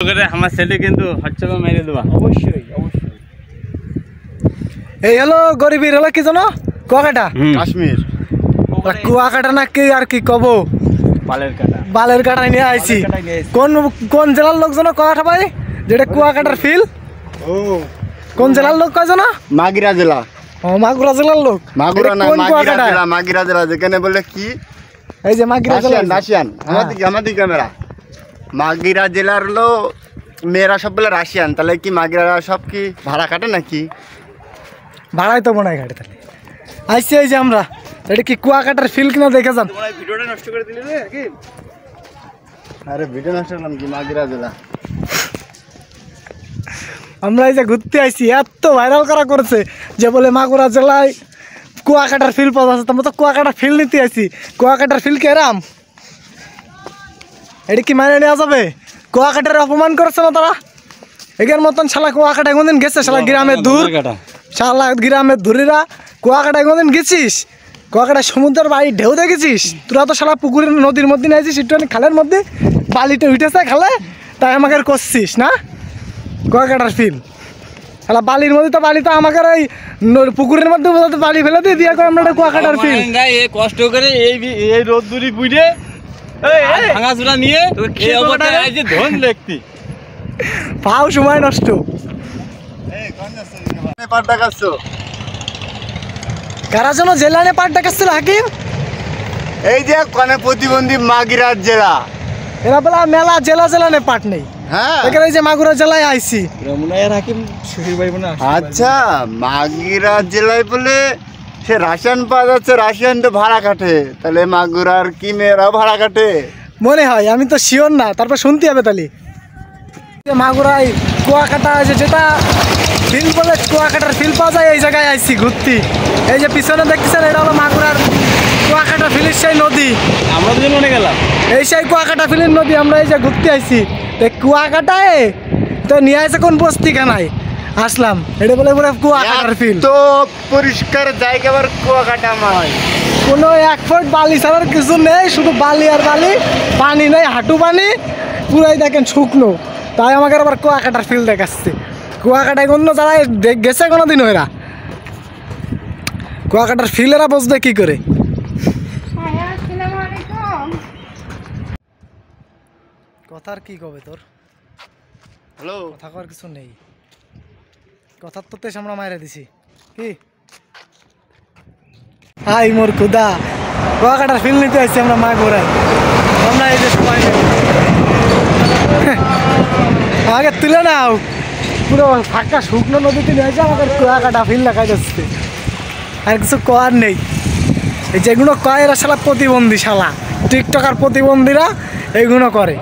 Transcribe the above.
আমার ছেলে কিন্তু হচ্ছে মেরে দেবা অবশ্যই অবশ্যই। এই হলো গরিবের হলো কি জানো কুয়াকাটা কাশ্মীর কুয়াকাটা না কি আর কি কব পালের কাটা বালের কাটায় নিয়ে আইছি। কোন কোন জেলার লোক জানো কুয়াকাটা ভাই যেটা কুয়াকাটার ফিল ও কোন জেলার লোক কয় জানো মাগুরা জেলা ও মাগুরা জেলার লোক মাগুরা না কোন মাগুরা কুয়াকাটা জেলা মাগুরা জেলা যেখানে বলে কি এই যে মাগুরা জেলা রাশিয়ান আমাদের ক্যামেরা মাগুরা জেলার হলো মেয়েরা সব বলে রাশিয়ান তাহলে কি মাগুরা সব কি ভাড়া কাটে নাকি ভাড়াই তো মনে হয় ঘাটে তাহলে আইসি এই যে আমরা এটা কি কুয়াকাটার ফিল কিনা দেখে যান। ভিডিওটা নষ্ট করে দিলি রে কি আরে ভিডিও নষ্ট করলাম কি মাগুরা জেলা আমরা এই যে ঘুরতে আইছি এত ভাইরাল করা করেছে যে বলে মাগুরা জেলায় কুয়াকাটার ফিল পাওয়া যাচ্ছে আমরা তো কুয়াকাটার ফিল নিতে আইছি কুয়াকাটার ফিল কেরাম এটা কি মানে নেওয়া যাবে কুয়াকাটার অপমান করছে না তারা এগের মতন শালা কুয়াকাটা কোনদিন গেছে শালা গ্রামের দূর শালা গ্রামের দূরেরা কুয়াকাটা কোনদিন গেছিস কুয়াকাটা সমুদ্রের বাড়ি ঢেউ দেখেছিস তোরা তো শালা পুকুরের নদীর মধ্যে নিয়েছিস একটুখানি খালের মধ্যে বালিটা উঠেছে খালে তাই আমাকে করছিস না কুয়াকাটার ফিল শালা বালির মধ্যে তো বালি তো আমাকে ওই পুকুরের মধ্যে বালি ফেলে দিয়ে দিয়ে করে আমরা একটা কুয়াকাটার ফিল কষ্ট করে এই রোদ দূরি বুঝে ভাঙা চূড়া নিয়ে এই অবস্থায় আইছে ধন দেখতি পাও সময় নষ্ট পাট্টা কাটছো কারা যেন জেলানে পাট ডাকাচ্ছিল হাকিম এই যে কনে প্রতিবন্ধী মাগুরা জেলা এরা বলা মেলা জেলা জেলানে পাট নেই হ্যাঁ এখানে এই যে মাগুরা জেলায় আইছি রমনায়ের হাকিম শ্বশুর বাড়ি মনে আচ্ছা মাগুরা জেলায় বলে সে রাশিয়ান পাওয়া যাচ্ছে রাশিয়ান তো ভাড়া কাটে তাহলে মাগুরার কি মেয়েরাও ভাড়া কাটে মনে হয় আমি তো শিওর না তারপর শুনতে হবে তাহলে মাগুরায় কুয়াকাটা যে যেটা ফিল বলে কুয়াকাটার ফিল পাওয়া যায় এই জায়গায় আইছি ঘুরতে এই যে পিছনে দেখতেছেন এটা হলো মাগুরার কুয়াকাটা ফিলের সেই নদী আমরা দুজন মনে গেলাম এই সেই কুয়াকাটা ফিলের নদী আমরা এই যে ঘুরতে আইছি তো কুয়াকাটায় তো নিয়ে আসে কোন বস্তিখানায় আসলাম এটা বলে বলে কুয়াকাটার ফিল তো পরিষ্কার জায়গা আবার কুয়াকাটা নয় কোনো এক ফুট বালি ছাড়ার কিছু নেই শুধু বালি আর বালি পানি নেই হাঁটু পানি পুরাই দেখেন শুকনো তাই আমাকে আবার কুয়াকাটার ফিল দেখাচ্ছে কুয়াকাটায় কোনো যারা গেছে কোনো দিন ওরা কুয়াকাটার ফিল এরা বসবে কি করে কথার কি কবে তোর হ্যালো কথা কর কিছু নেই কথার তো তেজ আমরা মাইরে দিছি কি হাই মোর খুদা কুয়াকাটার ফিল নিতে আসছি আমরা মা ঘোরাই আমরা এই যে সবাই আগে তুলে নাও পুরো ফাঁকা শুকনো নদীতে নিয়ে আসে আমাদের কুয়াকাটা ফিল দেখাই যাচ্ছে আর কিছু করার নেই এই যেগুলো কয় এরা শালা প্রতিবন্ধী শালা টিকটকার প্রতিবন্ধীরা এইগুলো করে।